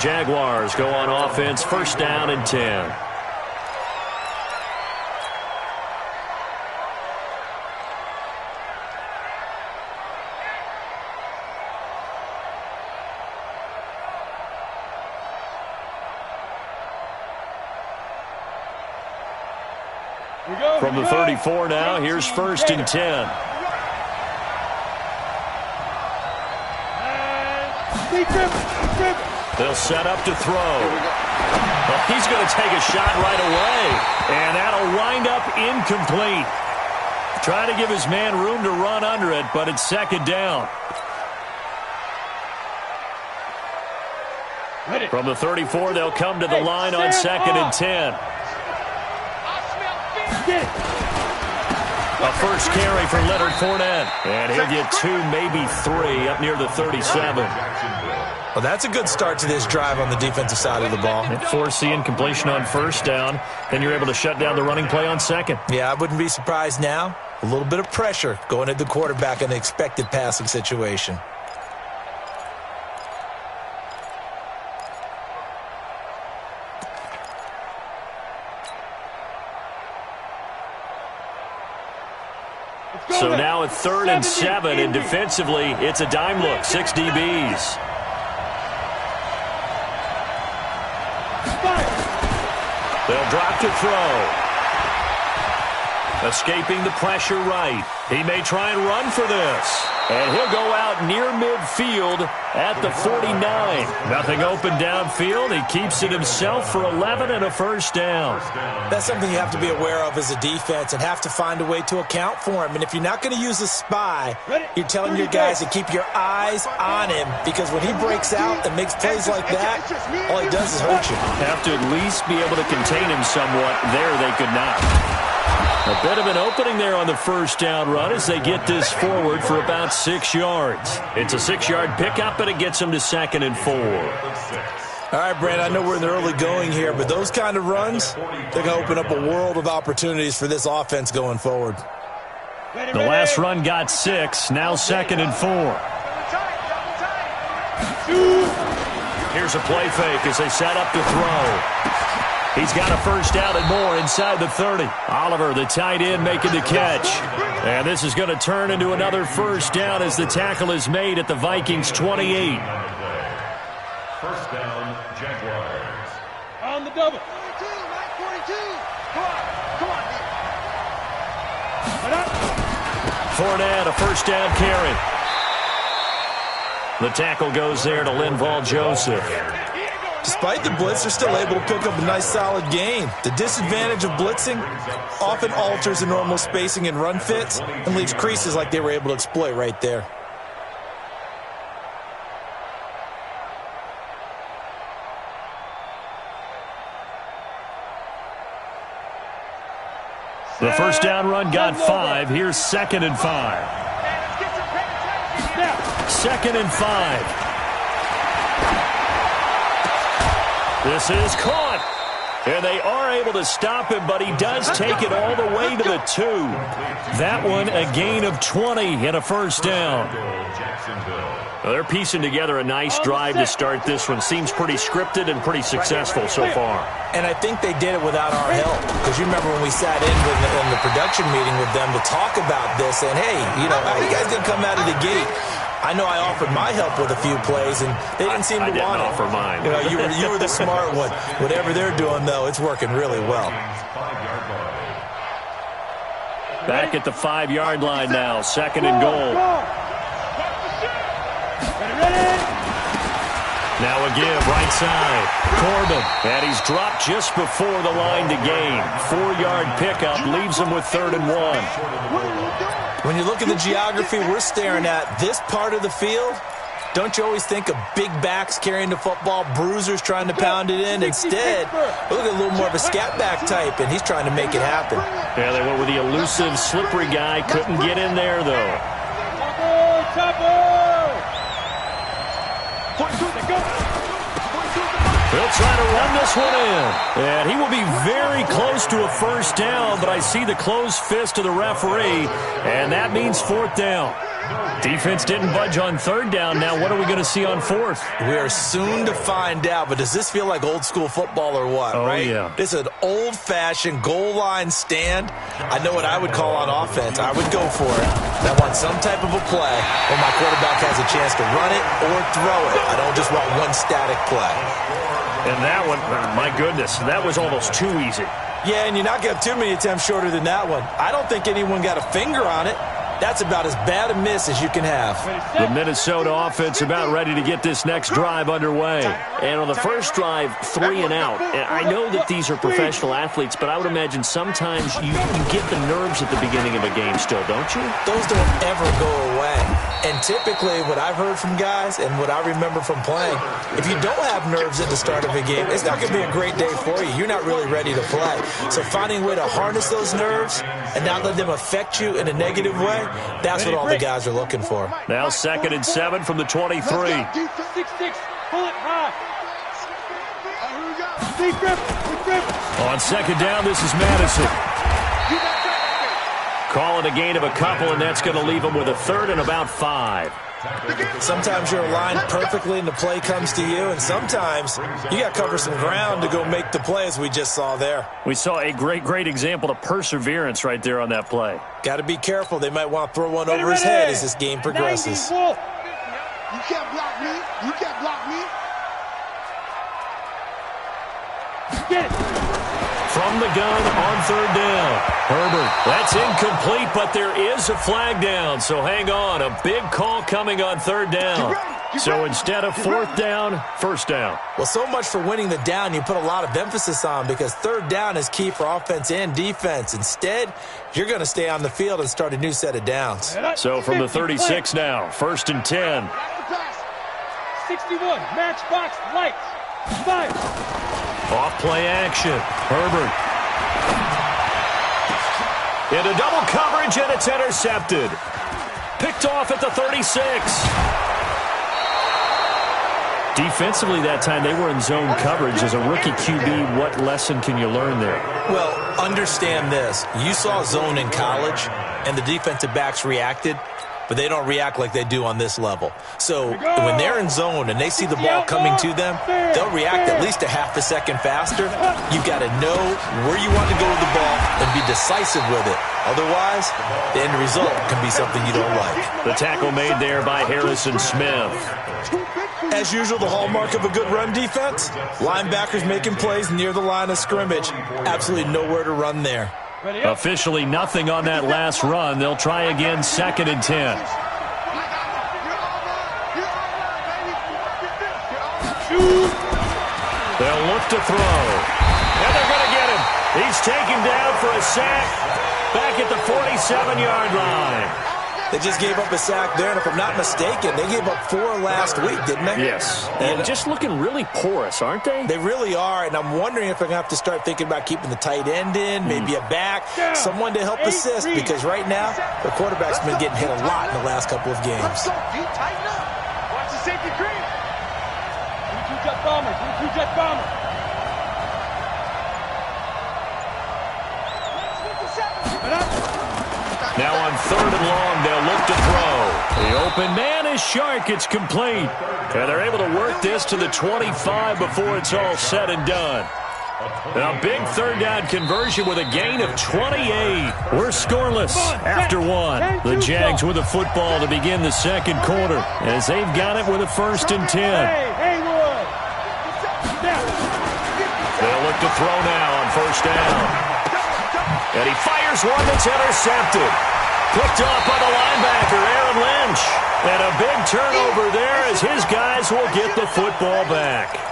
Jaguars go on offense, first down and 10. From the 34 now, here's first and 10. They'll set up to throw. Well, he's going to take a shot right away, and that'll wind up incomplete. Trying to give his man room to run under it, but it's second down. From the 34, they'll come to the line on second and 10. A first carry for Leonard Fournette. And he'll get 2, maybe 3 up near the 37. Well, that's a good start to this drive on the defensive side of the ball. Force the incompletion on first down. Then you're able to shut down the running play on second. Yeah, I wouldn't be surprised now. A little bit of pressure going at the quarterback in an expected passing situation. So now it's 3rd and 7, and defensively, it's a dime look. 6 DBs. They'll drop to throw. Escaping the pressure right. He may try and run for this. And he'll go out near midfield at the 49. Nothing open downfield. He keeps it himself for 11 and a first down. That's something you have to be aware of as a defense and have to find a way to account for him. And if you're not going to use a spy, you're telling your guys to keep your eyes on him, because when he breaks out and makes plays like that, all he does is hurt you. Have to at least be able to contain him somewhat. There they could not. A bit of an opening there on the first down run as they get this forward for about 6 yards. It's a 6-yard pickup, and it gets them to 2nd and 4. All right, Brand, I know we're in the early going here, but those kind of runs, they're going to open up a world of opportunities for this offense going forward. The last run got 6, now 2nd and 4. Here's a play fake as they set up to throw. He's got a first down and more inside the 30. Oliver, the tight end, making the catch. And this is going to turn into another first down as the tackle is made at the Vikings 28. First down, Jaguars. On the double. 42. Come on. Fournette, a first down carry. The tackle goes there to Linval Joseph. Despite the blitz, they're still able to pick up a nice solid gain. The disadvantage of blitzing often alters the normal spacing and run fits and leaves creases like they were able to exploit right there. The first down run got 5. Here's 2nd and 5. 2nd and 5. This is caught. And they are able to stop him, but he does take it all the way to the 2. That one, a gain of 20 and a first down. Well, they're piecing together a nice drive to start this one. Seems pretty scripted and pretty successful so far. And I think they did it without our help. Because you remember when we sat in the production meeting with them to talk about this, and hey, how are you guys going to come out of the gate? I know I offered my help with a few plays, and they didn't seem to want it. I didn't offer mine. You were the smart one. Whatever they're doing, though, it's working really well. Back at the 5-yard line now, 2nd and goal. Now a give, right side. Corbin, and he's dropped just before the line to gain. 4-yard pickup leaves him with 3rd and 1. When you look at the geography we're staring at, this part of the field, don't you always think of big backs carrying the football, bruisers trying to pound it in? Instead, look at a little more of a scat back type, and he's trying to make it happen. Yeah, they went with the elusive, slippery guy. Couldn't get in there, though. He'll try to run this one in. And he will be very close to a first down, but I see the closed fist of the referee, and that means 4th down. Defense didn't budge on third down. Now what are we going to see on fourth? We are soon to find out, but does this feel like old school football or what, right? Yeah. This is an old-fashioned goal line stand. I know what I would call on offense. I would go for it. I want some type of a play where my quarterback has a chance to run it or throw it. I don't just want one static play. And that one, my goodness, that was almost too easy. Yeah, and you're not going to have too many attempts shorter than that one. I don't think anyone got a finger on it. That's about as bad a miss as you can have. The Minnesota offense about ready to get this next drive underway. And on the first drive, 3 and out. And I know that these are professional athletes, but I would imagine sometimes you get the nerves at the beginning of a game still, don't you? Those don't ever go away. And typically what I've heard from guys and what I remember from playing, if you don't have nerves at the start of a game, it's not going to be a great day for you. You're not really ready to play. So finding a way to harness those nerves and not let them affect you in a negative way, that's what all the guys are looking for. Now 2nd and 7 from the 23. 6-6. Pull it high. On 2nd down, this is Madison. Calling a gain of a couple, and that's going to leave them with a 3rd and about 5. Sometimes you're aligned perfectly and the play comes to you, and sometimes you got to cover some ground to go make the play as we just saw there. We saw a great example of perseverance right there on that play. Got to be careful. They might want to throw one over his head as this game progresses. You can't block me. You can't block me. Get it. From the gun on 3rd down. Herbert, that's incomplete, but there is a flag down, so hang on. A big call coming on 3rd down. So instead of 4th down, 1st down. Well, so much for winning the down you put a lot of emphasis on because 3rd down is key for offense and defense. Instead, you're going to stay on the field and start a new set of downs. So from the 36 now, 1st and 10. 61, matchbox, lights, fire. Off play action. Herbert. Into double coverage, and it's intercepted. Picked off at the 36. Defensively that time, they were in zone coverage. As a rookie QB, what lesson can you learn there? Well, understand this. You saw zone in college, and the defensive backs reacted, but they don't react like they do on this level. So when they're in zone and they see the ball coming to them, they'll react at least a half a second faster. You've got to know where you want to go with the ball and be decisive with it. Otherwise, the end result can be something you don't like. The tackle made there by Harrison Smith. As usual, the hallmark of a good run defense, linebackers making plays near the line of scrimmage. Absolutely nowhere to run there. Officially nothing on that last run. They'll try again 2nd and 10. They'll look to throw. And they're going to get him. He's taken down for a sack back at the 47-yard line. They just gave up a sack there, and if I'm not mistaken, they gave up 4 last week, didn't they? Yes. And just looking really porous, aren't they? They really are, and I'm wondering if they're going to have to start thinking about keeping the tight end in, maybe a back, someone to help assist, because right now, the quarterback's been getting hit a lot in the last couple of games. Watch the safety cream. 22 jet bombers. 22 jet bombers. Now on 3rd and long, they'll look to throw. The open man is Shark. It's complete. And they're able to work this to the 25 before it's all said and done. A big 3rd down conversion with a gain of 28. We're scoreless after 1. The Jags with the football to begin the 2nd quarter as they've got it with a 1st and 10. They'll look to throw now on 1st down. And he fires one that's intercepted. Picked off by the linebacker, Aaron Lynch. And a big turnover there as his guys will get the football back.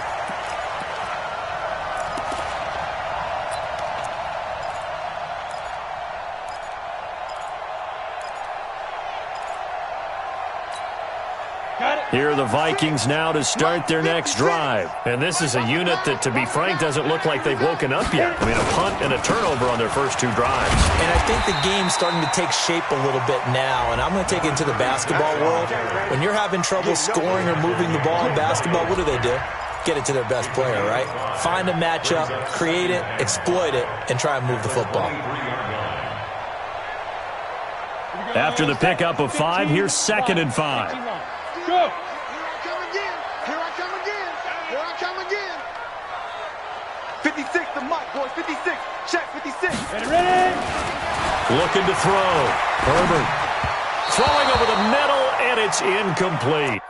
Here are the Vikings now to start their next drive. And this is a unit that, to be frank, doesn't look like they've woken up yet. I mean, a punt and a turnover on their first 2 drives. And I think the game's starting to take shape a little bit now. And I'm going to take it into the basketball world. When you're having trouble scoring or moving the ball in basketball, what do? Get it to their best player, right? Find a matchup, create it, exploit it, and try and move the football. After the pickup of 5, here's 2nd and 5. Go. Here I come again. Here I come again. 56, the mic, boys. 56. Check, 56. Ready? Looking to throw. Herbert throwing over the middle, and it's incomplete.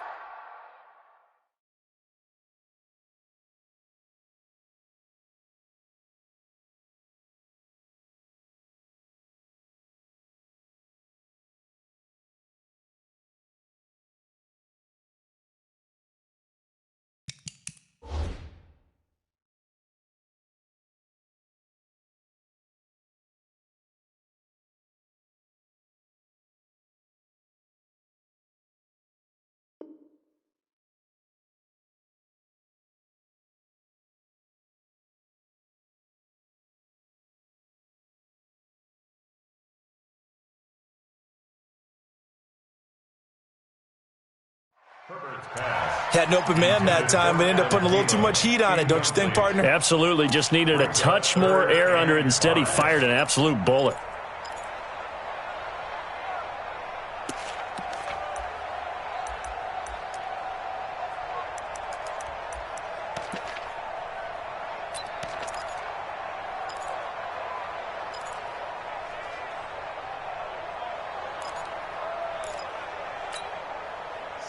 Had an open man that time, but ended up putting a little too much heat on it, don't you think, partner? Absolutely. Just needed a touch more air under it. Instead, he fired an absolute bullet.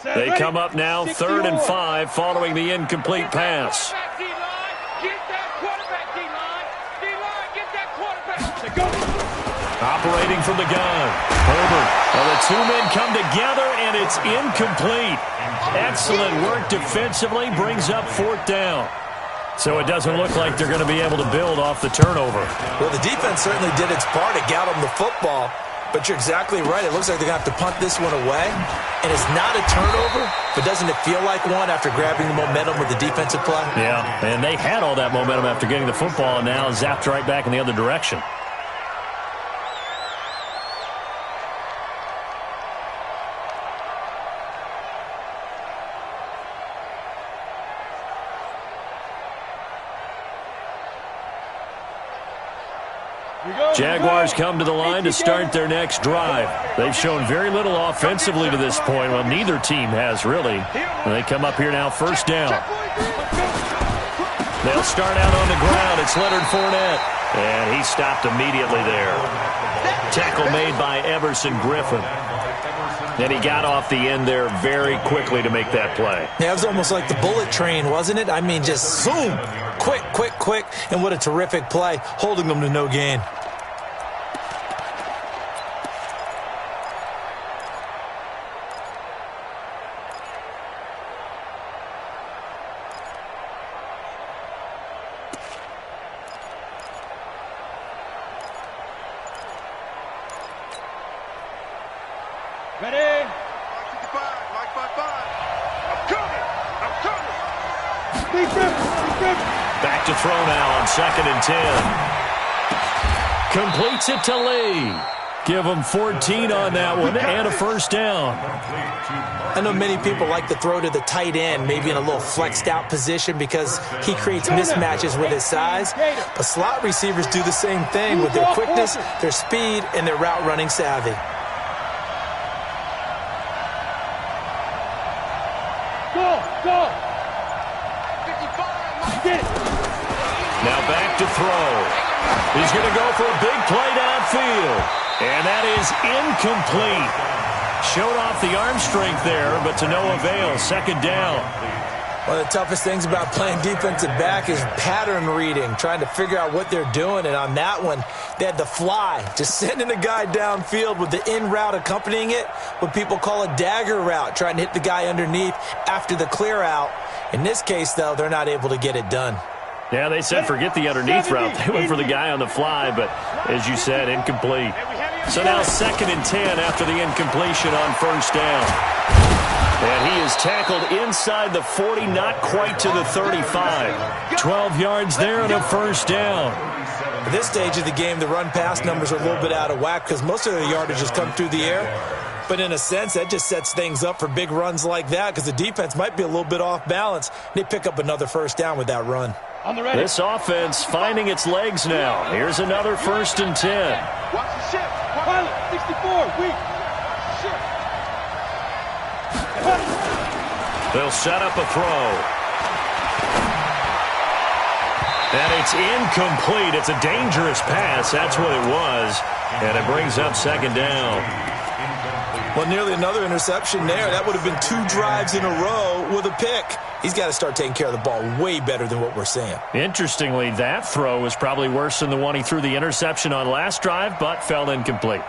They come up now 3rd and 5 following the incomplete pass. Operating from the gun. Herbert. Well, the two men come together, and it's incomplete. Excellent work defensively. Brings up 4th down. So it doesn't look like they're going to be able to build off the turnover. Well, the defense certainly did its part to get them the football. But you're exactly right. It looks like they're going to have to punt this one away. And it's not a turnover, but doesn't it feel like one after grabbing the momentum with the defensive play? Yeah, and they had all that momentum after getting the football, and now zapped right back in the other direction. Jaguars come to the line to start their next drive. They've shown very little offensively to this point. Well, neither team has, really. And they come up here now, 1st down. They'll start out on the ground. It's Leonard Fournette. And he stopped immediately there. Tackle made by Everson Griffin. And he got off the end there very quickly to make that play. Yeah, it was almost like the bullet train, wasn't it? I mean, just zoom. Quick, quick, quick. And what a terrific play, holding them to no gain. Ready? Like 5. I'm coming. Back to throw now on 2nd and 10. Completes it to Lee. Give him 14 on that one and a 1st down. I know many people like to throw to the tight end, maybe in a little flexed out position because he creates mismatches with his size. But slot receivers do the same thing with their quickness, their speed, and their route running savvy. Go. Now back to throw. He's going to go for a big play downfield. And that is incomplete. Showed off the arm strength there, but to no avail. 2nd down. One of the toughest things about playing defensive back is pattern reading, trying to figure out what they're doing. And on that one, they had the fly, just sending a guy downfield with the in route accompanying it, what people call a dagger route, trying to hit the guy underneath after the clear out. In this case, though, they're not able to get it done. Yeah, they said forget the underneath route. They went for the guy on the fly, but as you said, incomplete. So now 2nd and 10 after the incompletion on 1st down. And he is tackled inside the 40, not quite to the 35. 12 yards there and a 1st down. At this stage of the game, the run-pass numbers are a little bit out of whack because most of the yardage has come through the air. But in a sense, that just sets things up for big runs like that because the defense might be a little bit off balance. They pick up another 1st down with that run. This offense finding its legs now. Here's another 1st and 10. Watch the shift. Pilot, 64, weak. Shit. They'll set up a throw. And it's incomplete. It's a dangerous pass. That's what it was. And it brings up second down. Well, nearly another interception there. That would have been 2 drives in a row with a pick. He's got to start taking care of the ball way better than what we're seeing. Interestingly, that throw was probably worse than the one he threw the interception on last drive, but fell incomplete.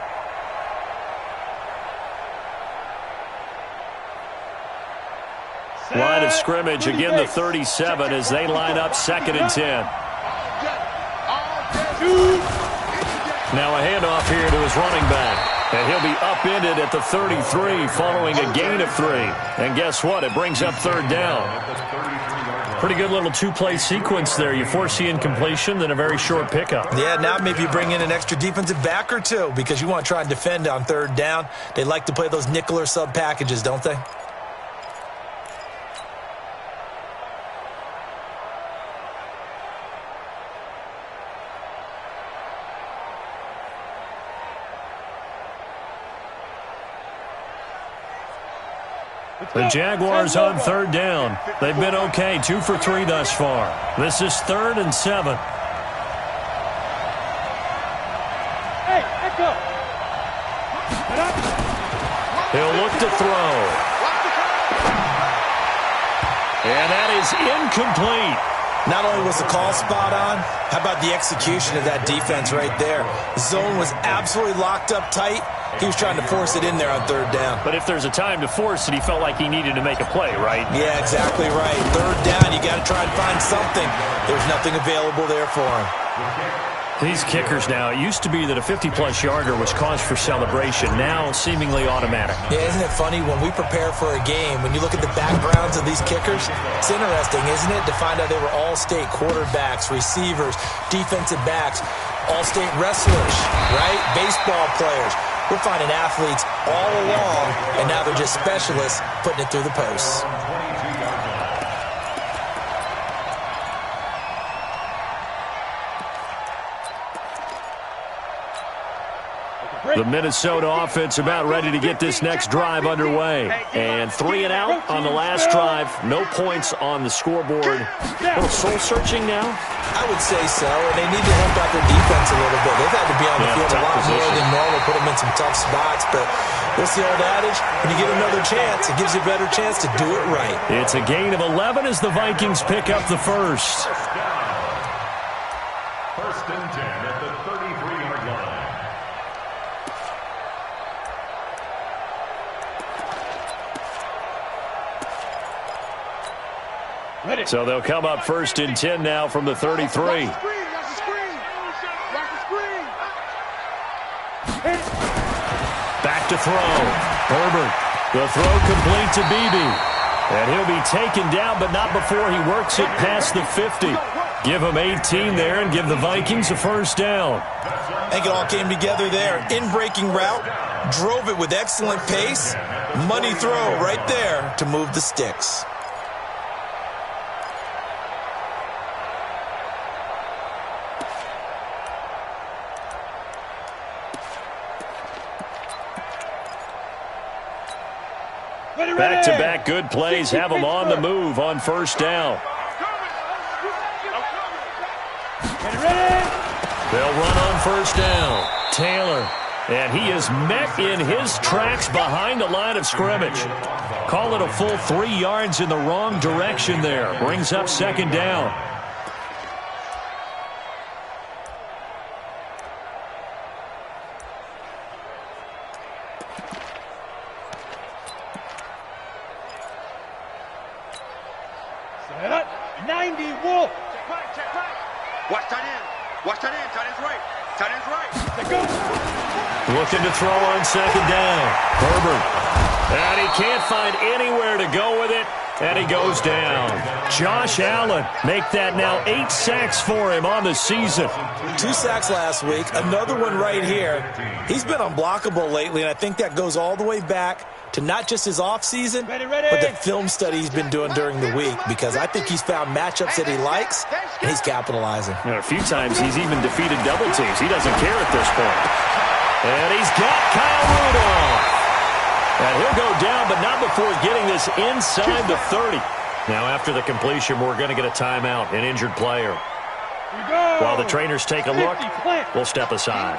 Line of scrimmage, again the 37 as they line up 2nd and 10. Now a handoff here to his running back. And he'll be upended at the 33 following a gain of 3. And guess what? It brings up 3rd down. Pretty good little 2-play sequence there. You force the incompletion, then a very short pickup. Yeah, now maybe you bring in an extra defensive back or 2 because you want to try and defend on 3rd down. They like to play those nickel or sub packages, don't they? The Jaguars on 3rd down. They've been okay, 2 for 3 thus far. This is 3rd and 7. Hey, echo. He'll look to throw. And that is incomplete. Not only was the call spot on, how about the execution of that defense right there? The zone was absolutely locked up tight. He was trying to force it in there on 3rd down. But if there's a time to force it, he felt like he needed to make a play, right? Yeah, exactly right. 3rd down, you got to try and find something. There's nothing available there for him. These kickers now, it used to be that a 50-plus yarder was cause for celebration. Now, seemingly automatic. Yeah, isn't it funny? When we prepare for a game, when you look at the backgrounds of these kickers, it's interesting, isn't it, to find out they were all-state quarterbacks, receivers, defensive backs, all-state wrestlers, right? Baseball players. We're finding athletes all along, and now they're just specialists putting it through the posts. The Minnesota offense about ready to get this next drive underway. And 3 and out on the last drive. No points on the scoreboard. A little soul-searching now? I would say so, and they need to help out their defense a little bit. They've had to be on the field a lot more than normal, put them in some tough spots. But what's the old adage? When you get another chance, it gives you a better chance to do it right. It's a gain of 11 as the Vikings pick up the first. 1st and 10 at the 33-yard line. So they'll come up 1st and 10 now from the 33. Watch the screen. Back to throw. Herbert. The throw complete to Beebe. And he'll be taken down, but not before he works it past the 50. Give him 18 there and give the Vikings a 1st down. I think it all came together there. In-breaking route. Drove it with excellent pace. Money throw right there to move the sticks. Back-to-back good plays have them on the move on 1st down. They'll run on 1st down. Taylor. And he is met in his tracks behind the line of scrimmage. Call it a full 3 yards in the wrong direction there. Brings up 2nd down. Set. 90, Wolf. Check back. Watch tight end. Watch tight end. Tight end's right. Tight end's right. Let go. Looking to throw on 2nd down. Herbert. And he can't find anywhere to go with it. And he goes down. Josh Allen make that now 8 sacks for him on the season. 2 sacks last week. Another one right here. He's been unblockable lately, and I think that goes all the way back to not just his offseason, but the film study he's been doing during the week, because I think he's found matchups that he likes, and he's capitalizing. A few times he's even defeated double teams. He doesn't care at this point. And he's got Kyle Rudolph. And he'll go down, but not before getting this inside the 30. Now, after the completion, we're going to get a timeout, an injured player. While the trainers take a look, we'll step aside.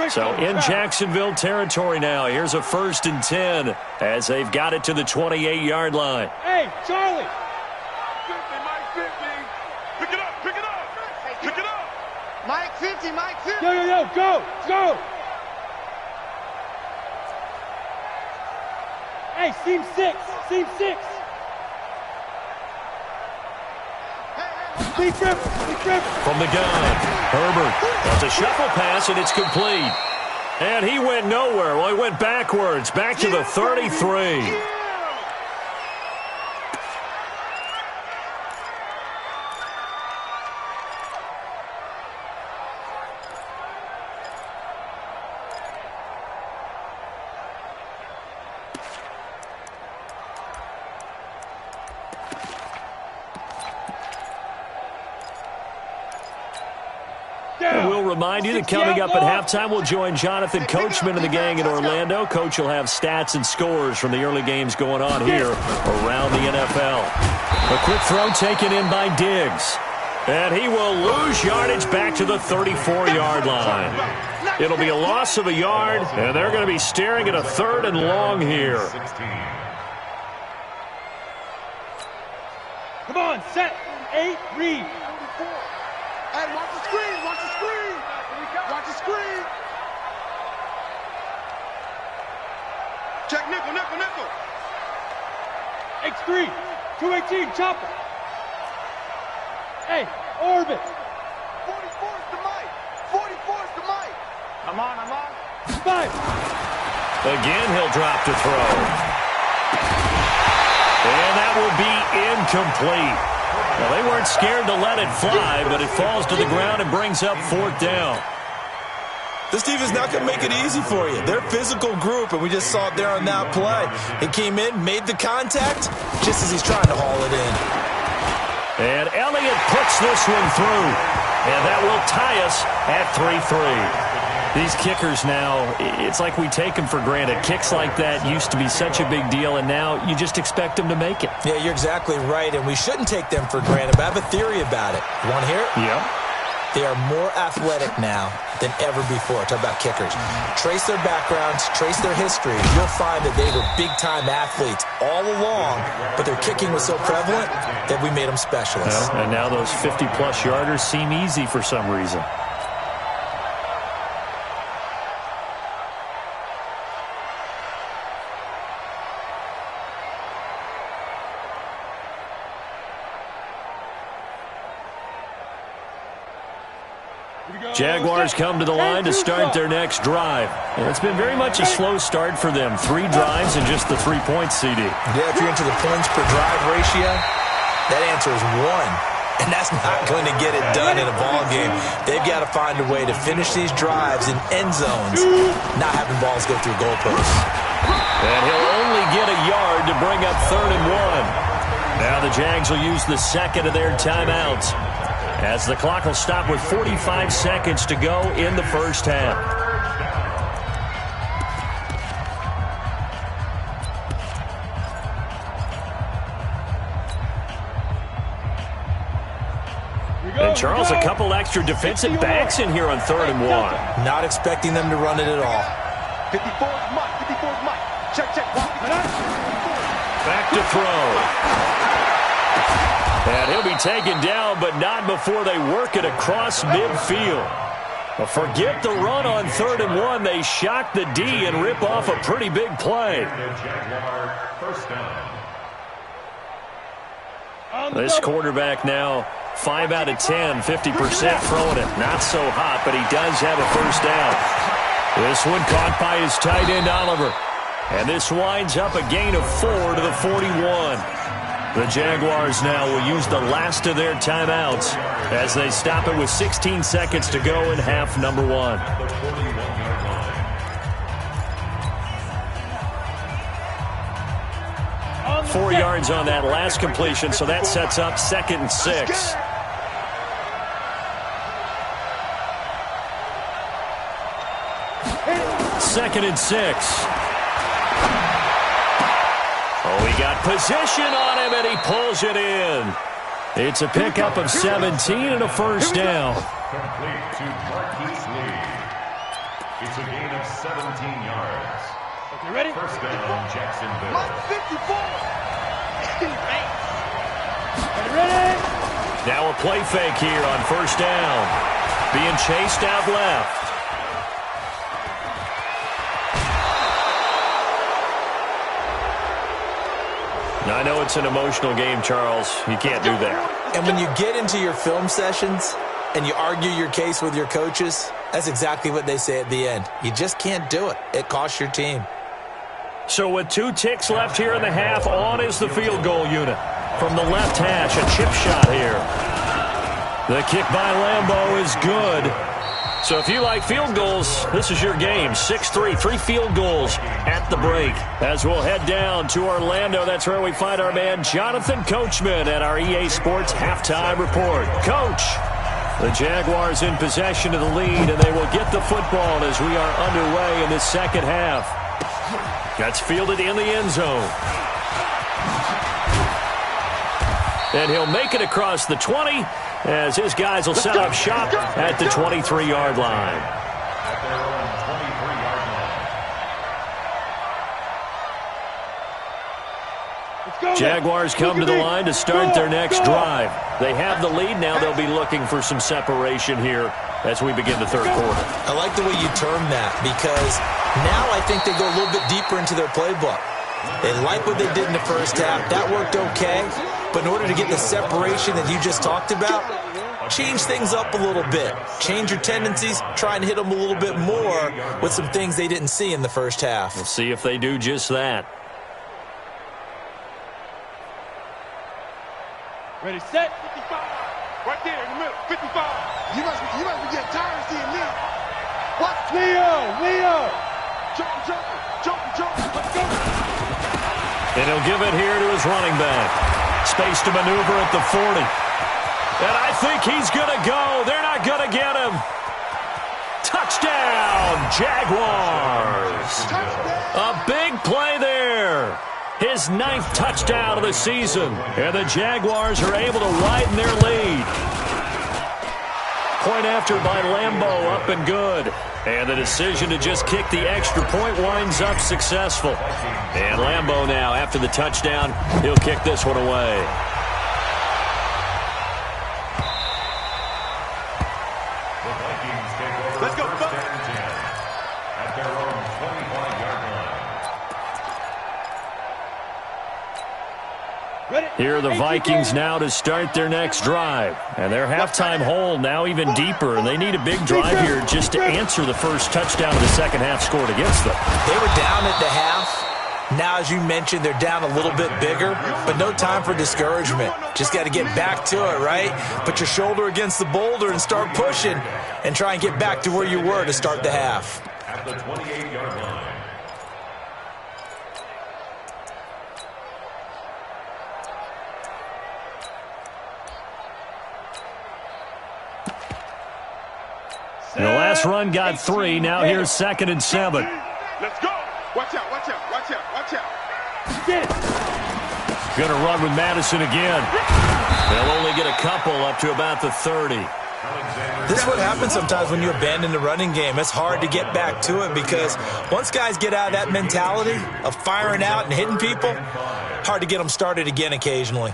So in Jacksonville territory now, here's a 1st and 10 as they've got it to the 28-yard line. Hey, Charlie. 50, Mike 50. Pick it up, pick it up. Pick it up. Mike 50, Mike 50. Yo, go, go. Hey, seam 6, seam 6. Deep grip. From the gun, Herbert. That's a shuffle pass, and it's complete. And he went nowhere. Well, he went backwards, back to the 33. And we'll remind you that coming up at halftime, we'll join Jonathan Coachman and the gang in Orlando. Coach will have stats and scores from the early games going on here around the NFL. A quick throw taken in by Diggs. And he will lose yardage back to the 34-yard line. It'll be a loss of a yard, and they're going to be staring at a 3rd and long here. Come on, set, 8, read. Hey, watch the screen, watch the screen. Watch the screen. Check nickel, nickel, nickel. X3, 218, chopper. Hey, orbit. 44's to Mike. 44's to Mike. I'm on. 5. Again, he'll drop to throw. And that will be incomplete. Well, they weren't scared to let it fly, but it falls to the ground and brings up 4th down. This defense is not going to make it easy for you. They're a physical group, and we just saw it there on that play. He came in, made the contact, just as he's trying to haul it in. And Elliott puts this one through. And that will tie us at 3-3. These kickers now, it's like we take them for granted. Kicks like that used to be such a big deal, and now you just expect them to make it. Yeah, you're exactly right, and we shouldn't take them for granted, but I have a theory about it. You want to hear it? Yeah. They are more athletic now than ever before. Talk about kickers. Trace their backgrounds, trace their history. You'll find that they were big-time athletes all along, but their kicking was so prevalent that we made them specialists. Well, and now those 50-plus yarders seem easy for some reason. Jaguars come to the line to start their next drive. And it's been very much a slow start for them. 3 drives and just the 3 points, CD. Yeah, if you're into the points per drive ratio, that answer is 1. And that's not going to get it done in a ball game. They've got to find a way to finish these drives in end zones, not having balls go through goalposts. And he'll only get a yard to bring up 3rd and 1. Now the Jags will use the second of their timeouts, as the clock will stop with 45 seconds to go in the first half. And Charles, a couple extra defensive backs in here on 3rd and 1. Not expecting them to run it at all. 54's Mike. 54's Mike. Check. Back to throw. And he'll be taken down, but not before they work it across midfield. Well, forget the run on 3rd and 1. They shock the D and rip off a pretty big play. This quarterback now 5 out of 10, 50% throwing it. Not so hot, but he does have a first down. This one caught by his tight end, Oliver. And this winds up a gain of 4 to the 41. The Jaguars now will use the last of their timeouts as they stop it with 16 seconds to go in half number 1. On 4 yards on that last completion, so that sets up 2nd and 6. 2nd and 6. Oh, he got position on him, and he pulls it in. It's a pickup of 17 and a first down. Complete to Marquise Lee. It's a gain of 17 yards. You ready? First down, Jacksonville. 54. Ready? Now a play fake here on first down. Being chased out left. Now, I know it's an emotional game, Charles. You can't do that. And when you get into your film sessions and you argue your case with your coaches, that's exactly what they say at the end. You just can't do it. It costs your team. So with 2 ticks left here in the half, on is the field goal unit. From the left hash, a chip shot here. The kick by Lambeau is good. So if you like field goals, this is your game. 6-3, 3 field goals at the break. As we'll head down to Orlando, that's where we find our man Jonathan Coachman at our EA Sports Halftime Report. Coach, the Jaguars in possession of the lead, and they will get the football as we are underway in the second half. That's fielded in the end zone. And he'll make it across the 20 as his guys will set up shop at the 23-yard line. At their own 23-yard line. Jaguars come to the line to start their next drive. They have the lead. Now they'll be looking for some separation here as we begin the third quarter. I like the way you term that because now I think they go a little bit deeper into their playbook. They like what they did in the first half. That worked okay. But in order to get the separation that you just talked about, change things up a little bit. Change your tendencies. Try and hit them a little bit more with some things they didn't see in the first half. We'll see if they do just that. Ready, set. 55. Right there in the middle. 55. You must be getting tired of seeing me. What? Leo. Jump. Let's go. And he'll give it here to his running back. Space to maneuver at the 40. And I think he's going to go. They're not going to get him. Touchdown, Jaguars. A big play there. His 9th touchdown of the season. And the Jaguars are able to widen their lead. Point after by Lambeau, up and good. And the decision to just kick the extra point winds up successful. And Lambeau now, after the touchdown, he'll kick this one away. The Vikings take over. Let's go, first and 10 at their own 25-yard line. Here are the Vikings now to start their next drive. And their halftime hole now even deeper. And they need a big drive here just to answer the first touchdown of the second half scored against them. They were down at the half. Now, as you mentioned, they're down a little bit bigger, but no time for discouragement. Just got to get back to it, right? Put your shoulder against the boulder and start pushing and try and get back to where you were to start the half. At the 28-yard line. The last run got 3. Now here's 2nd and 7. Let's go. Watch out. Get it. Going to run with Madison again. They'll only get a couple up to about the 30. This is what happens sometimes when you abandon the running game. It's hard to get back to it because once guys get out of that mentality of firing out and hitting people, hard to get them started again occasionally.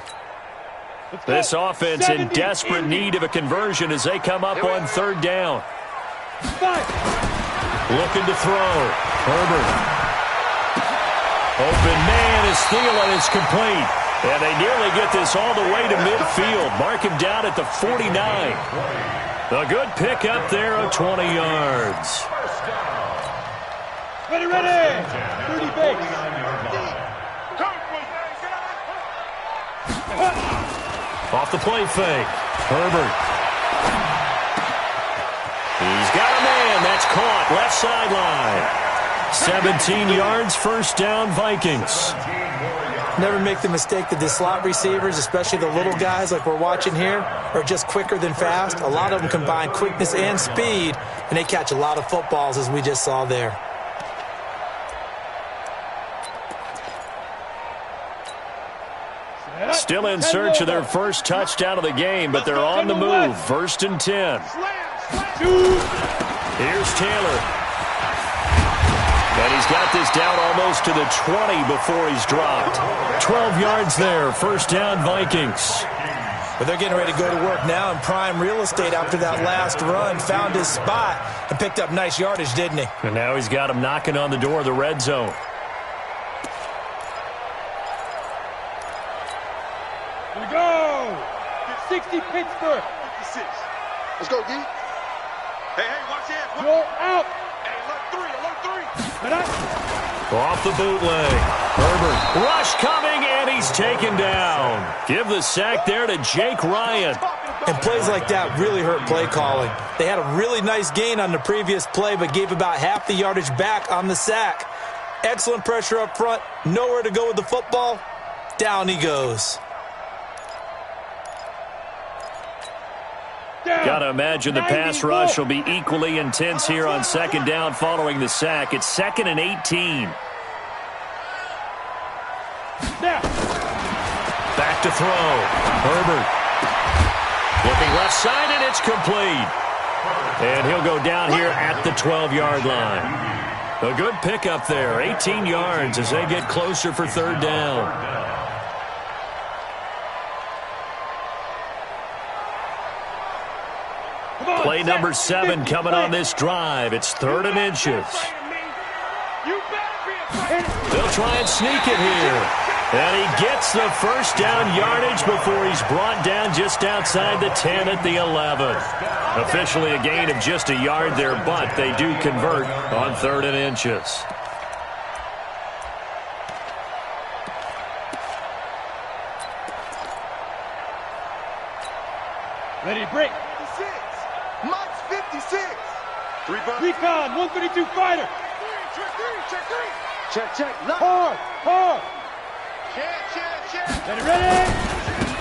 This offense in desperate need of a conversion as they come up on 3rd down. Looking to throw. Herbert. Open man is Thielen is complete. And they nearly get this all the way to midfield. Mark him down at the 49. A good pickup there of 20 yards. Ready. 30 base. Off the play fake. Herbert. He's got a man. That's caught. Left sideline. 17 yards, first down, Vikings. Never make the mistake that the slot receivers, especially the little guys like we're watching here, are just quicker than fast. A lot of them combine quickness and speed, and they catch a lot of footballs as we just saw there. Still in search of their first touchdown of the game, but they're on the move. 1st and 10. Here's Taylor. And he's got this down almost to the 20 before he's dropped. 12 yards there. 1st down, Vikings. But they're getting ready to go to work now in prime real estate after that last run. Found his spot and picked up nice yardage, didn't he? And now he's got him knocking on the door of the red zone. Here we go. 60 Pittsburgh. 56. Let's go, D. Hey, watch it. Go out. Hey, alert 3. Off the bootleg. Herbert. Rush coming, and he's taken down. Give the sack there to Jake Ryan. And plays like that really hurt play calling. They had a really nice gain on the previous play, but gave about half the yardage back on the sack. Excellent pressure up front. Nowhere to go with the football. Down he goes. Got to imagine the pass rush will be equally intense here on 2nd down following the sack. It's 2nd and 18. Back to throw. Herbert. Looking left side, and it's complete. And he'll go down here at the 12-yard line. A good pickup there. 18 yards as they get closer for 3rd down. Play number 7 coming on this drive. It's 3rd and inches. They'll try and sneak it here. And he gets the 1st down yardage before he's brought down just outside the 10 at the 11. Officially a gain of just a yard there, but they do convert on 3rd and inches. Ready, break. Max 56. 3 bucks. Recon, 132 fighter. Check 3. Check. Hard. Check. Ready.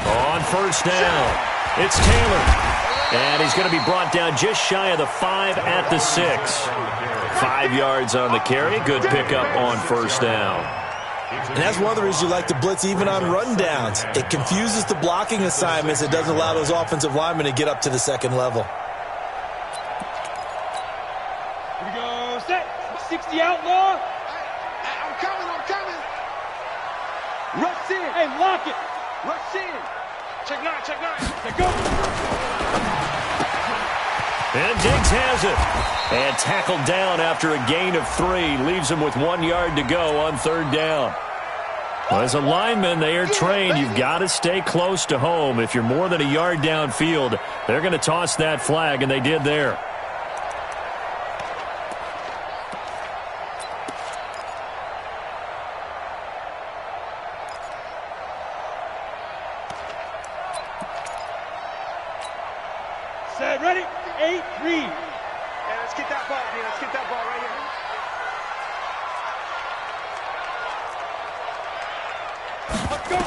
On 1st down, it's Taylor. And he's going to be brought down just shy of the 5 at the 6. 5 yards on the carry. Good pickup on 1st down. And that's one of the reasons you like to blitz even on rundowns. It confuses the blocking assignments. It doesn't allow those offensive linemen to get up to the 2nd level. Here we go. Set. 60 outlaw. I'm coming. Rush in. Hey, lock it. Rush in. Check 9. Let go. And Diggs has it. And tackled down after a gain of 3. Leaves him with 1 yard to go on 3rd down. Well, as a lineman, they are trained. You've got to stay close to home. If you're more than a yard downfield, they're going to toss that flag, and they did there. Set, ready. 8-3. Hey, let's get that ball, man. Let's get that ball right here. Let's go.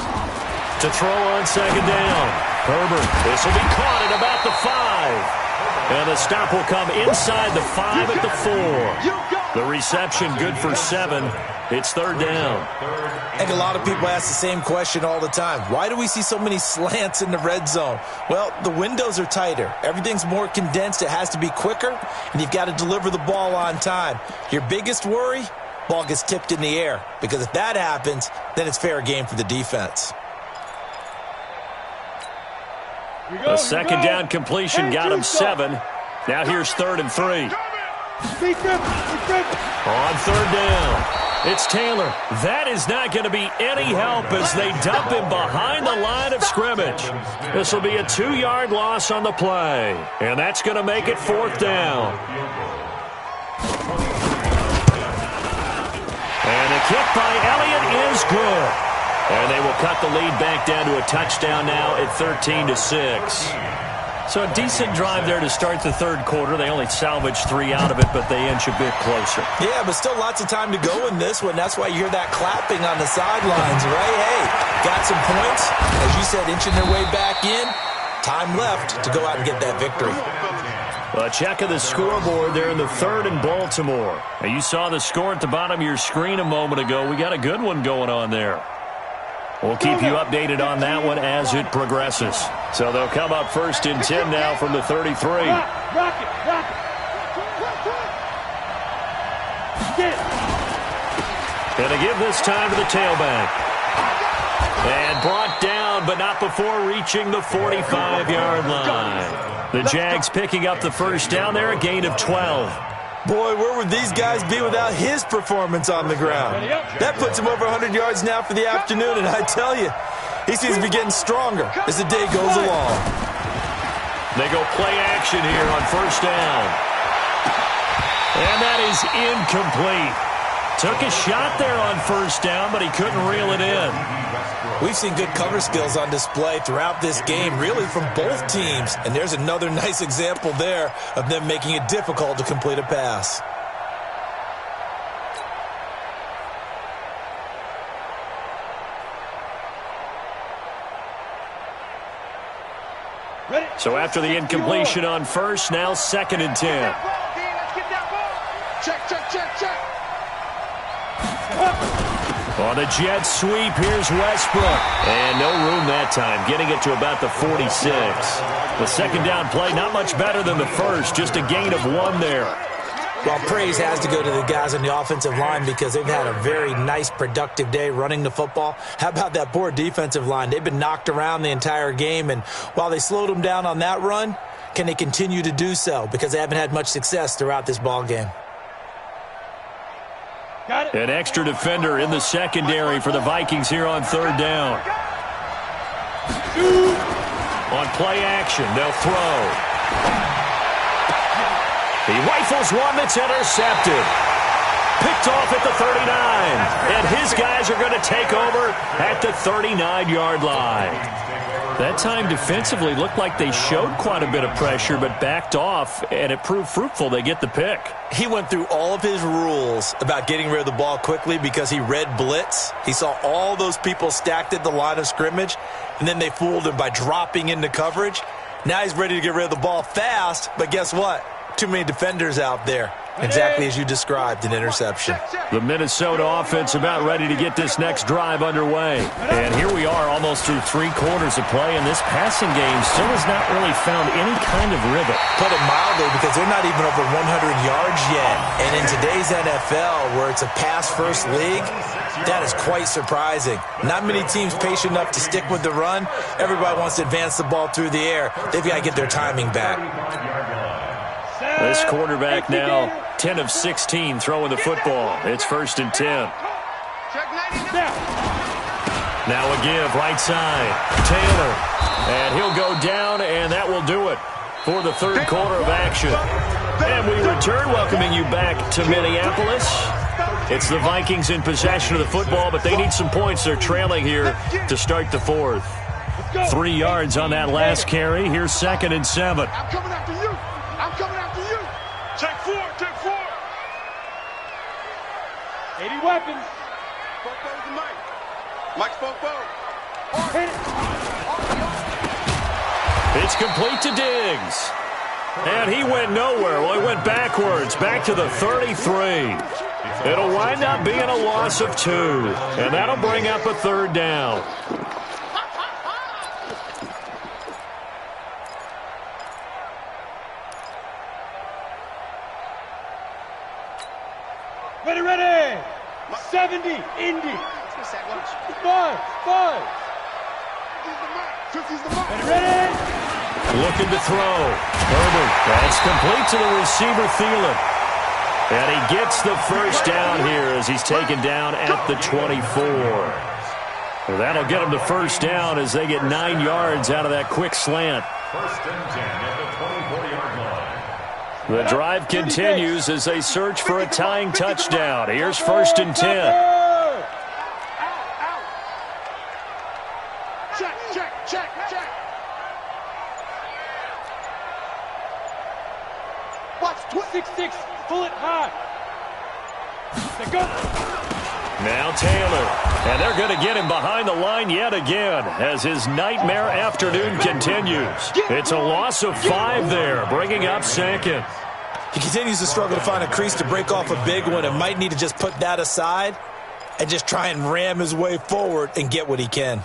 To throw on 2nd down. Herbert. This will be caught at about the 5. And the stop will come inside the 5 at the 4. The reception good for 7. It's 3rd down. I think a lot of people ask the same question all the time. Why do we see so many slants in the red zone? Well, the windows are tighter. Everything's more condensed. It has to be quicker, and you've got to deliver the ball on time. Your biggest worry? Ball gets tipped in the air, because if that happens, then it's fair game for the defense. A 2nd down completion got him 7. Now here's 3rd and 3. On 3rd down, it's Taylor. That is not going to be any help as they dump him behind the line of scrimmage. This will be a 2-yard loss on the play, and that's going to make it 4th down. And a kick by Elliott is good. And they will cut the lead back down to a touchdown now at 13-6. So a decent drive there to start the 3rd quarter. They only salvaged 3 out of it, but they inch a bit closer. Yeah, but still lots of time to go in this one. That's why you hear that clapping on the sidelines, right? Hey, got some points. As you said, inching their way back in. Time left to go out and get that victory. A check of the scoreboard there in the 3rd in Baltimore. Now, you saw the score at the bottom of your screen a moment ago. We got a good one going on there. We'll keep you updated on that one as it progresses. So they'll come up 1st and 10 now from the 33. Rock it. Going to give this time to the tailback. And brought down, but not before reaching the 45-yard line. The Jags picking up the first down there, a gain of 12. Boy, where would these guys be without his performance on the ground? That puts him over 100 yards now for the afternoon, and I tell you, he seems to be getting stronger as the day goes along. They go play action here on first down. And that is incomplete. Took a shot there on first down, but he couldn't reel it in. We've seen good cover skills on display throughout this game, really from both teams. And there's another nice example there of them making it difficult to complete a pass. So after the incompletion on first, now 2nd and 10. Check. On the jet sweep, here's Westbrook. And no room that time, getting it to about the 46. The second down play, not much better than the first, just a gain of 1 there. Well, praise has to go to the guys on the offensive line because they've had a very nice, productive day running the football. How about that poor defensive line? They've been knocked around the entire game, and while they slowed them down on that run, can they continue to do so? Because they haven't had much success throughout this ball game. An extra defender in the secondary for the Vikings here on 3rd down. On play action, they'll throw. He rifles one that's intercepted. Picked off at the 39. And his guys are going to take over at the 39-yard line. That time defensively looked like they showed quite a bit of pressure but backed off, and it proved fruitful. They get the pick. He went through all of his rules about getting rid of the ball quickly because he read blitz. He saw all those people stacked at the line of scrimmage, and then they fooled him by dropping into coverage. Now he's ready to get rid of the ball fast, but guess what? Too many defenders out there. Exactly as you described, an interception. The Minnesota offense about ready to get this next drive underway. And here we are almost through 3 quarters of play, and this passing game still has not really found any kind of rhythm. Put it mildly, because they're not even over 100 yards yet. And in today's NFL, where it's a pass-first league, that is quite surprising. Not many teams patient enough to stick with the run. Everybody wants to advance the ball through the air. They've got to get their timing back. This quarterback now 10 of 16 throwing the football. It's 1st and 10. Now a give right side. Taylor. And he'll go down, and that will do it for the 3rd quarter of action. And we return, welcoming you back to Minneapolis. It's the Vikings in possession of the football, but they need some points. They're trailing here to start the 4th. 3 yards on that last carry. Here's 2nd and 7. I'm coming after you. I'm coming after you. Take 4. 80 weapons. Football's the mic. Mike's football. It's complete to Diggs. And he went nowhere. Well, he went backwards, back to the 33. It'll wind up being a loss of 2. And that'll bring up a 3rd down. Ready. 70, Indy. 5. 50's the mark. Ready. Looking to throw. Herbert. That's complete to the receiver, Thielen. And he gets the first down here as he's taken down at the 24. Well, that'll get him the first down as they get 9 yards out of that quick slant. 1st and 10 at the 24-yard line. The drive continues as they search for a tying touchdown. Here's 1st and 10. Check. Watch, 6-6, pull it high. They go. Now Taylor. And they're going to get him behind the line yet again as his nightmare afternoon continues. It's a loss of 5 there, bringing up 2nd. He continues to struggle to find a crease to break off a big one and might need to just put that aside and just try and ram his way forward and get what he can.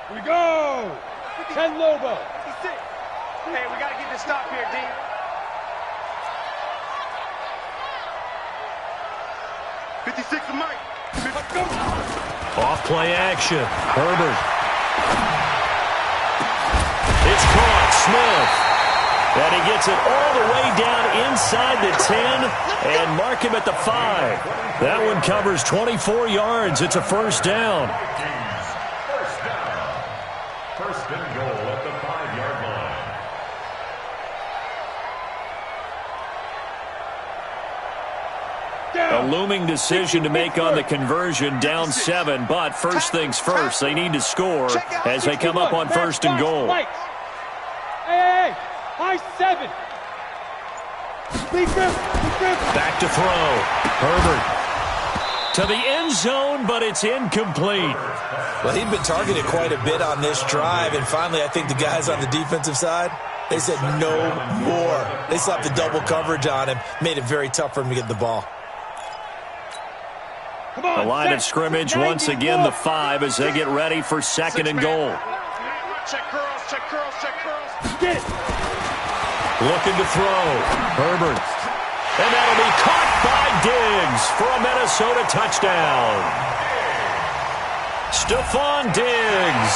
Here we go. 10 Lobo. 56. Hey, we got to get this stop here, D. '56 to Mike. Off play action. Herbert. It's caught. Smith. And he gets it all the way down inside the 10 and mark him at the 5. That one covers 24 yards. It's a first down. First down. First and goal at the 5-yard line. A looming decision to make on the conversion, down 7, but first things first, they need to score as they come up on first and goal. Hey, high 7. Back to throw. Herbert to the end zone, but it's incomplete. Well, he'd been targeted quite a bit on this drive, and finally I think the guys on the defensive side, they said no more. They slapped the double coverage on him, made it very tough for him to get the ball. The line of scrimmage, once again, the 5 as they get ready for second and goal. Check curls, check curls, check curls. Get. Looking to throw. Herbert. And that'll be caught by Diggs for a Minnesota touchdown. Stephon Diggs,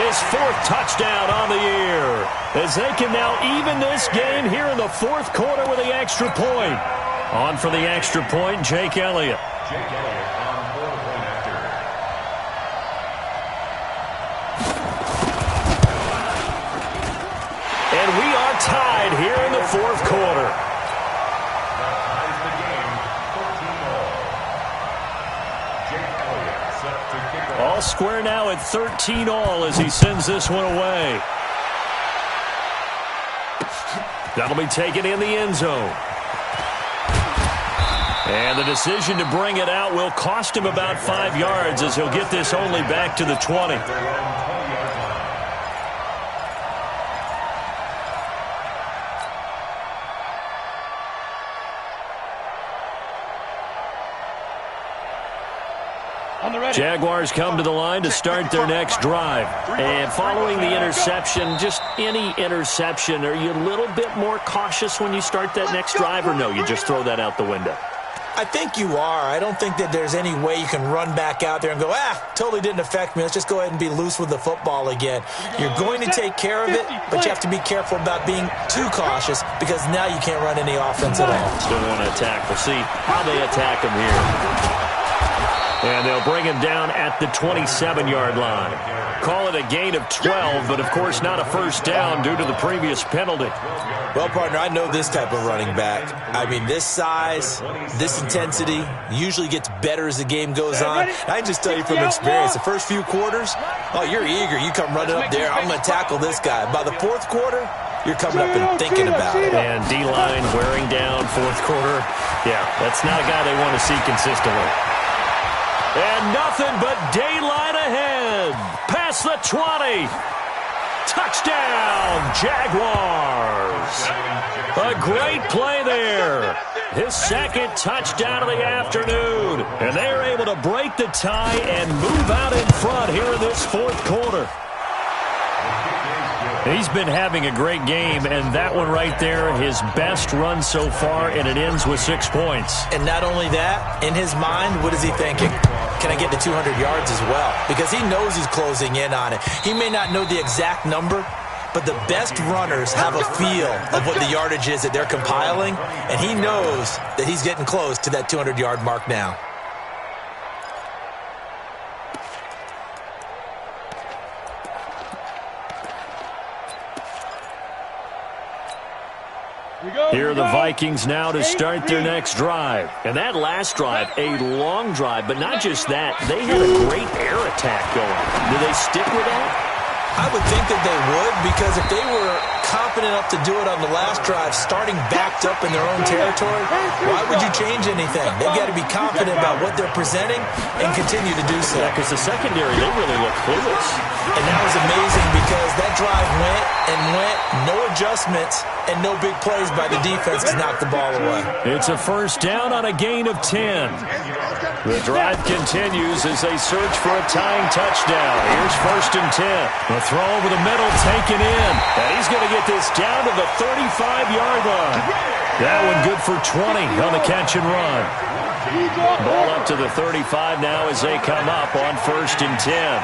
his 4th touchdown on the year, as they can now even this game here in the 4th quarter with the extra point. On for the extra point, Jake Elliott. Jake Elliott on for the point after. And we are tied here in the 4th quarter. That ties the game 13-all. Jake Elliott set to kick off. All square now at 13-all as he sends this one away. That'll be taken in the end zone. And the decision to bring it out will cost him about 5 yards as he'll get this only back to the 20. Jaguars come to the line to start their next drive. And following the interception, just any interception, are you a little bit more cautious when you start that next drive, or no, you just throw that out the window? I think you are. I don't think that there's any way you can run back out there and go, totally didn't affect me. Let's just go ahead and be loose with the football again. You're going to take care of it, but you have to be careful about being too cautious because now you can't run any offense at all. Still want to attack. We'll see how they attack him here. And they'll bring him down at the 27-yard line. Call it a gain of 12, but of course not a first down due to the previous penalty. Well, partner, I know this type of running back. I mean, this size, this intensity usually gets better as the game goes on. I can just tell you from experience, the first few quarters, you're eager. You come running up there, I'm going to tackle this guy. By the 4th quarter, you're coming up and thinking about it. And D-line wearing down 4th quarter. Yeah, that's not a guy they want to see consistently. And nothing but daylight ahead. Past the 20. Touchdown, Jaguars. A great play there. His 2nd touchdown of the afternoon. And they're able to break the tie and move out in front here in this 4th quarter. He's been having a great game, and that one right there, his best run so far, and it ends with 6 points. And not only that, in his mind, what is he thinking? Can I get to 200 yards as well? Because he knows he's closing in on it. He may not know the exact number, but the best runners have a feel of what the yardage is that they're compiling, and he knows that he's getting close to that 200-yard mark now. Here are the Vikings now to start their next drive. And that last drive, a long drive, but not just that. They had a great air attack going. Do they stick with that? I would think that they would, because if they were confident enough to do it on the last drive, starting backed up in their own territory, why would you change anything? They've got to be confident about what they're presenting and continue to do so. Yeah, because the secondary, they really look clueless. And that was amazing because that drive went and went, no adjustments, and no big plays by the defense to knock the ball away. It's a first down on a gain of 10. The drive continues as they search for a tying touchdown. Here's first and 10. The throw over the middle taken in. And he's going to get this down to the 35-yard line. That one good for 20 on the catch and run. Ball up to the 35 now as they come up on first and 10.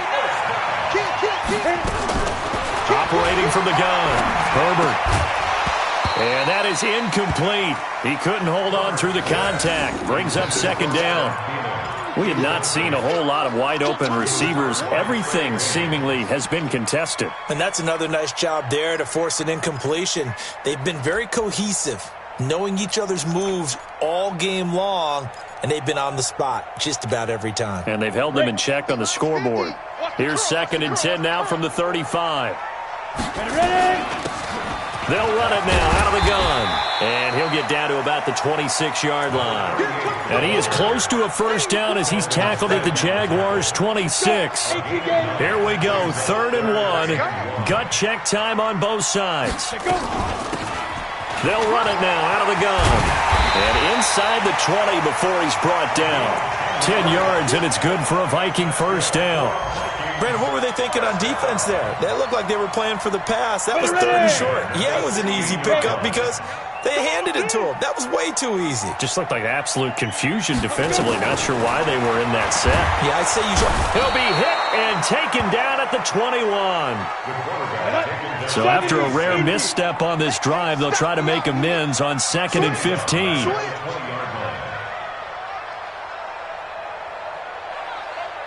Operating from the gun, Herbert. And that is incomplete. He couldn't hold on through the contact. Brings up second down. We have not seen a whole lot of wide-open receivers. Everything seemingly has been contested. And that's another nice job there to force an incompletion. They've been very cohesive, knowing each other's moves all game long, and they've been on the spot just about every time. And they've held them in check on the scoreboard. Here's second and 10 now from the 35. They'll run it now out of the gun. And he'll get down to about the 26-yard line. And he is close to a first down as he's tackled at the Jaguars' 26. Here we go, third and 1. Gut check time on both sides. They'll run it now out of the gun. And inside the 20 before he's brought down. 10 yards, and it's good for a Viking first down. Brandon, what were they thinking on defense there? They looked like they were playing for the pass. That was third and short. Yeah, it was an easy pickup because they handed it to him. That was way too easy. Just looked like absolute confusion defensively. Not sure why they were in that set. Yeah, I'd say you should. He'll be hit and taken down at the 21. So after a rare misstep on this drive, they'll try to make amends on second and 15.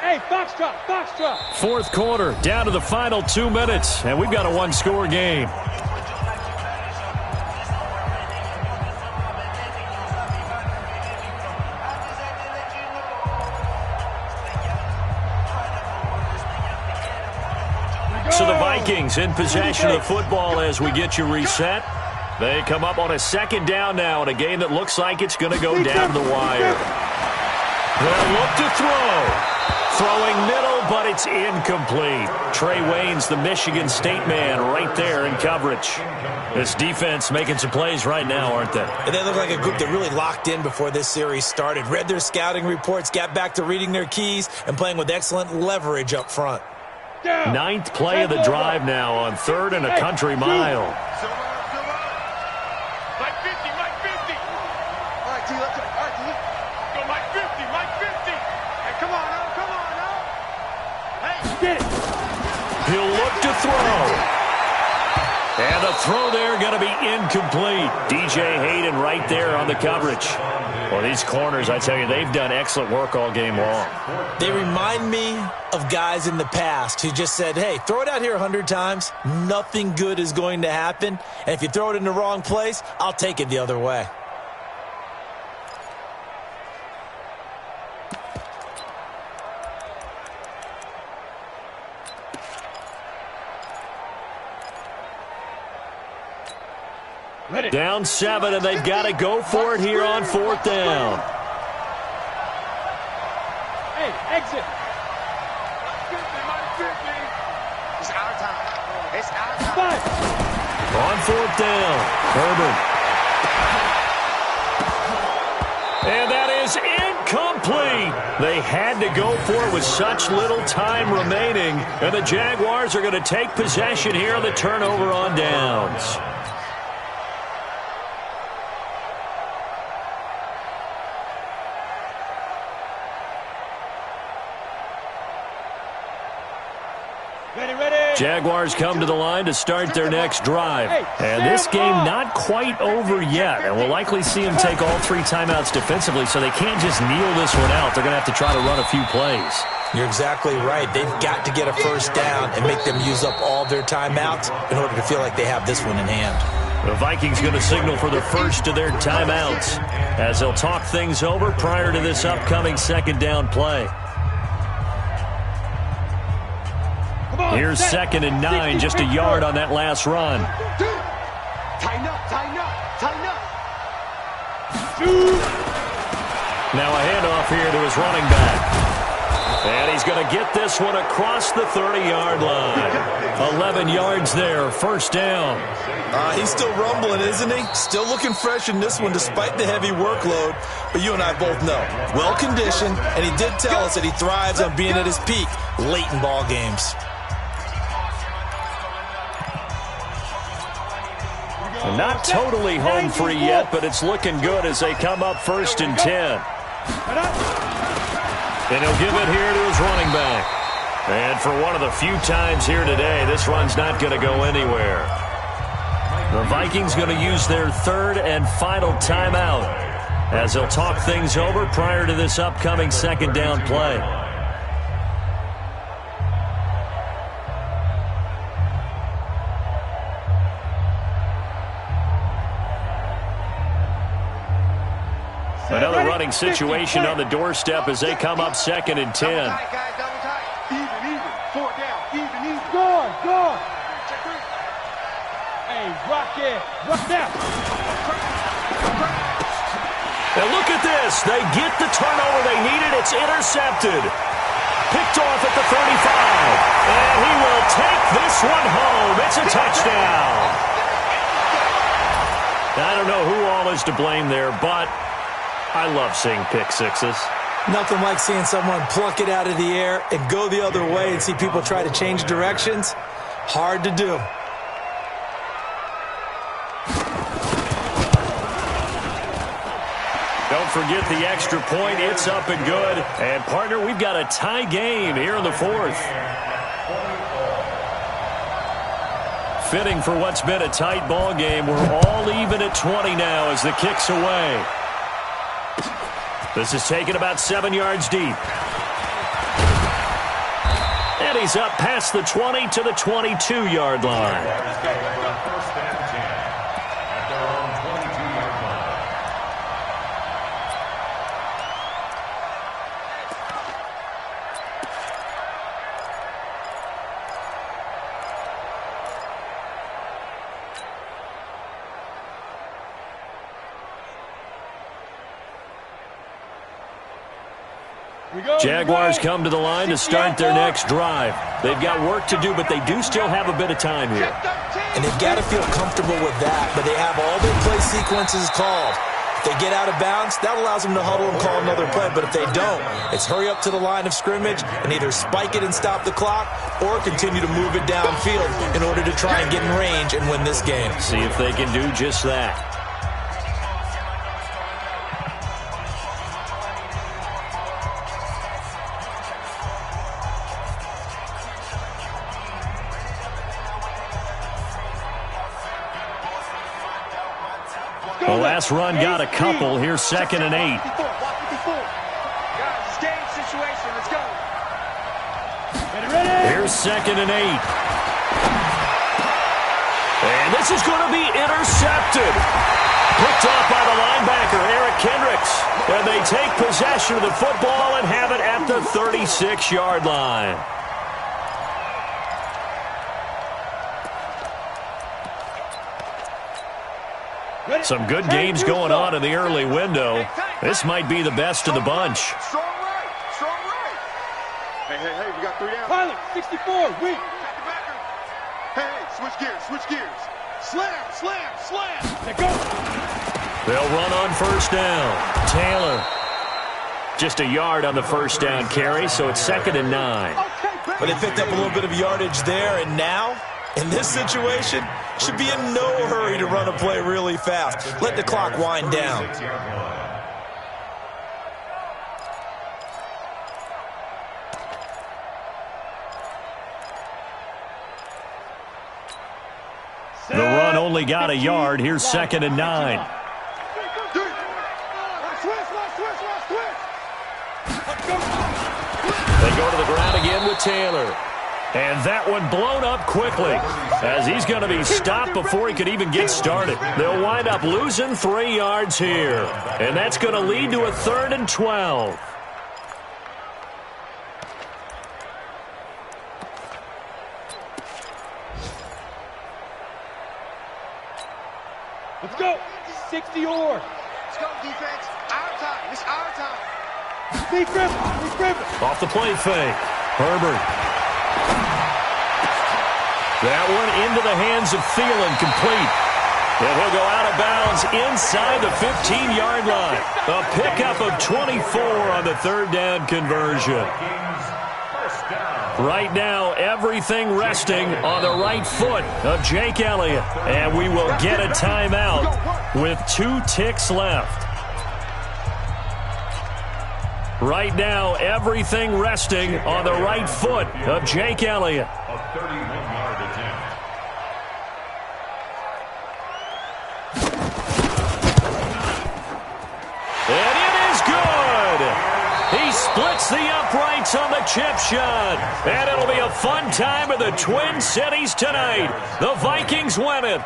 Hey, Foxtrot, Foxtrot. Fourth quarter, down to the final 2 minutes, and we've got a one-score game. So the Vikings in possession of the football as we get you reset. They come up on a second down now in a game that looks like it's going to go down the wire. They'll look to throw. Throwing middle, but it's incomplete. Trey Waynes, the Michigan State man, right there in coverage. This defense making some plays right now, aren't they? And they look like a group that really locked in before this series started. Read their scouting reports, got back to reading their keys, and playing with excellent leverage up front. Ninth play of the drive now on third and a country mile. Mike 50, Mike 50. All right, T, let's go. All right, T. Go, Mike 50, Mike 50. Hey, come on now, come on now. Hey, Get it. He'll look to throw. And the throw there going to be incomplete. DJ Hayden right there on the coverage. Well, these corners, I tell you, they've done excellent work all game long. They remind me of guys in the past who just said, hey, throw it out here 100 times. Nothing good is going to happen. And if you throw it in the wrong place, I'll take it the other way. Down 7, and they've got to go for it here on fourth down. Hey, exit. It's our time. It's our time. Five. On fourth down, Herbert. And that is incomplete. They had to go for it with such little time remaining, and the Jaguars are going to take possession here on the turnover on downs. Jaguars come to the line to start their next drive. And this game not quite over yet. And we'll likely see them take all 3 timeouts defensively, so they can't just kneel this one out. They're going to have to try to run a few plays. You're exactly right. They've got to get a first down and make them use up all their timeouts in order to feel like they have this one in hand. The Vikings going to signal for the first of their timeouts as they'll talk things over prior to this upcoming second down play. Here's 2nd and 9, just a yard on that last run. Tighten up, tighten up, tighten up. Now a handoff here to his running back. And he's going to get this one across the 30-yard line. 11 yards there, first down. He's still rumbling, isn't he? Still looking fresh in this one despite the heavy workload. But you and I both know, well-conditioned, and he did tell us that he thrives on being at his peak late in ball games. Not totally home free yet, but it's looking good as they come up 1st and 10. And he'll give it here to his running back. And for one of the few times here today, this run's not going to go anywhere. The Vikings going to use their 3rd and final timeout as they'll talk things over prior to this upcoming 2nd down play. Another running situation on the doorstep as they come up 2nd and 10. Double tight, guys, double tight. Even. 4 down, even. Go. Hey, rock it. Rock that. And look at this. They get the turnover they needed. It's intercepted. Picked off at the 35. And he will take this one home. It's a touchdown. I don't know who all is to blame there, but I love seeing pick sixes. Nothing like seeing someone pluck it out of the air and go the other way and see people try to change directions. Hard to do. Don't forget the extra point. It's up and good. And, partner, we've got a tie game here in the 4th. Fitting for what's been a tight ball game. We're all even at 20 now as the kick's away. This is taken about 7 yards deep. And he's up past the 20 to the 22-yard line. First and 10 at their own 22-yard line. Jaguars come to the line to start their next drive. They've got work to do, but they do still have a bit of time here. And they've got to feel comfortable with that, but they have all their play sequences called. If they get out of bounds, that allows them to huddle and call another play. But if they don't, it's hurry up to the line of scrimmage and either spike it and stop the clock or continue to move it downfield in order to try and get in range and win this game. See if they can do just that. The last run got a couple. Here's 2nd and 8. Guys, game situation. Let's go. Here's 2nd and 8. And this is going to be intercepted. Picked off by the linebacker, Eric Kendricks. And they take possession of the football and have it at the 36-yard line. Some good games going on in the early window. This might be the best of the bunch. Strong right. Strong right. Hey, we got 3 down. Pilot, 64, weak. Hey, switch gears. Slam. Let go. They'll run on first down. Taylor. Just a yard on the first down carry, so it's 2nd and 9. But they picked up a little bit of yardage there, and now, in this situation, should be in no hurry to run a play really fast. Let the clock wind down. The run only got a yard. Here's 2nd and 9. They go to the ground again with Taylor. And that one blown up quickly as he's going to be stopped before he could even get started. They'll wind up losing 3 yards here. And that's going to lead to a 3rd and 12. Let's go. 60 or. Let's go, defense. Our time. It's our time. Steve Griffin. Off the play fake. Herbert. That one into the hands of Thielen, complete. And he'll go out of bounds inside the 15-yard line. A pickup of 24 on the third down conversion. Right now, everything resting on the right foot of Jake Elliott. And we will get a timeout with 2 ticks left. Right now, everything resting on the right foot of Jake Elliott. A 31-yard attempt. And it is good. He splits the uprights on the chip shot. And it'll be a fun time in the Twin Cities tonight. The Vikings win it.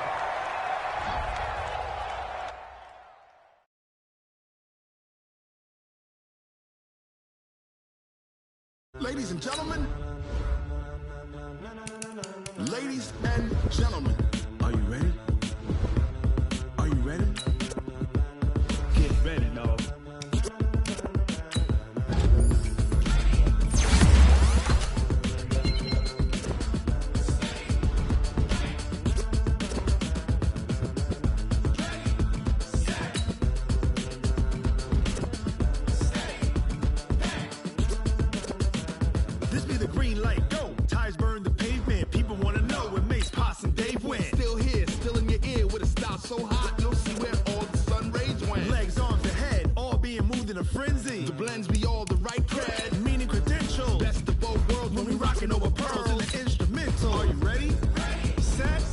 Ladies and gentlemen, are you ready? Are you ready? Get ready, dog. This be the green light, go. Tires burn the pavement. People want to know when Mace, Potts, and Dave went. Still here, still in your ear with a style so hot, you'll see where all the sun rays went. Legs, arms, the head, all being moved in a frenzy. The blends be all the right cred, meaning credentials. Best of both worlds when we rockin' over pearls in the instrumental. Are you ready? Set.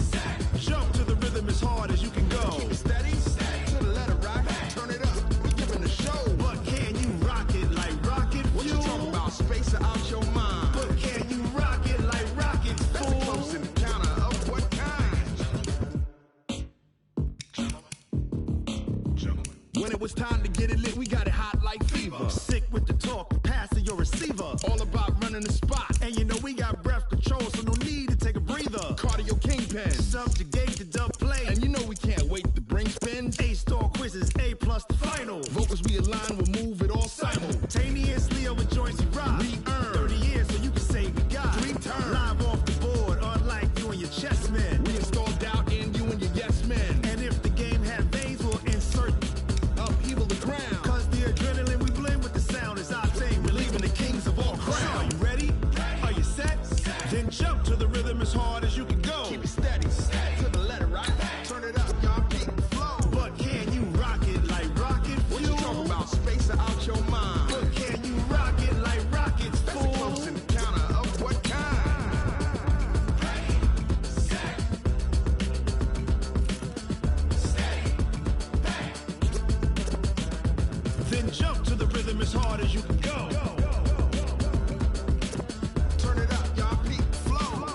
Jump to the rhythm as hard as you can go. Keep it steady, to the letter rock. Turn it up, we giving a show. But can you rock it like rocket fuel? What you talking about? Space out your mind. But can you rock it like rockets, fool? That's a close encounter of what kind? When it was time to get it lit, we got it hot like fever. Sick with the talk, passing your receiver. All about running the spot. And you know we got breath control, so no need to take a breather. Cardio kingpin, subjugate the dub play. And you know we can't wait to bring spins. A-star quizzes, A+ the final. Vocals we align, we'll move it all simultaneously over joints we rock. We earn 30 years, so you can say we got 3 turns. Live off the board, unlike you and your chess men. We install doubt in you and your yes men. And if the game had veins, we'll insert upheaval the crown. Cause the adrenaline we blend with the sound is our thing. We're leaving the kings of all crowns. Are you ready? Are you set? Then jump to the rhythm as hard as you can go. Keep it steady, to the letter right. Turn it up, y'all keep the flow. But can you rock it like rocket fuel? What you talking about? Space out your mind. But can you rock it like rockets, fool? That's a close encounter of what kind? Then jump to the rhythm as hard as you can go. Turn it up, y'all keep the flow.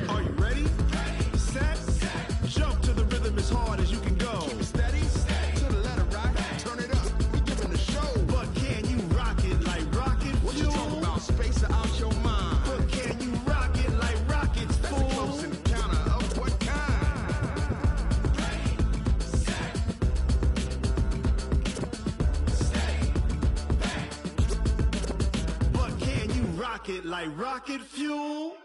Are you ready? Set. Jump to the rhythm as hard as you can go. Keep it steady, to the letter right. Turn it up, we giving the show. But can you rock it like rocket fuel? What you talking about? Space out your mind. But can you rock it like rockets, fool? That's a close encounter of what kind? But can you rock it like rocket fuel?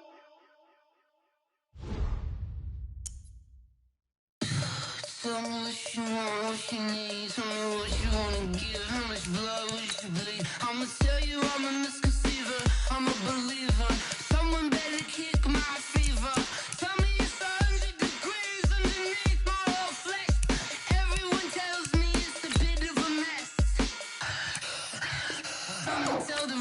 Tell me what you want, what you need. Tell me what you wanna give. How much blood would you bleed? I'ma tell you I'm a misconceiver. I'm a believer. Someone better kick my fever. Tell me it's 100 degrees underneath my whole flesh. Everyone tells me it's a bit of a mess. Someone tell the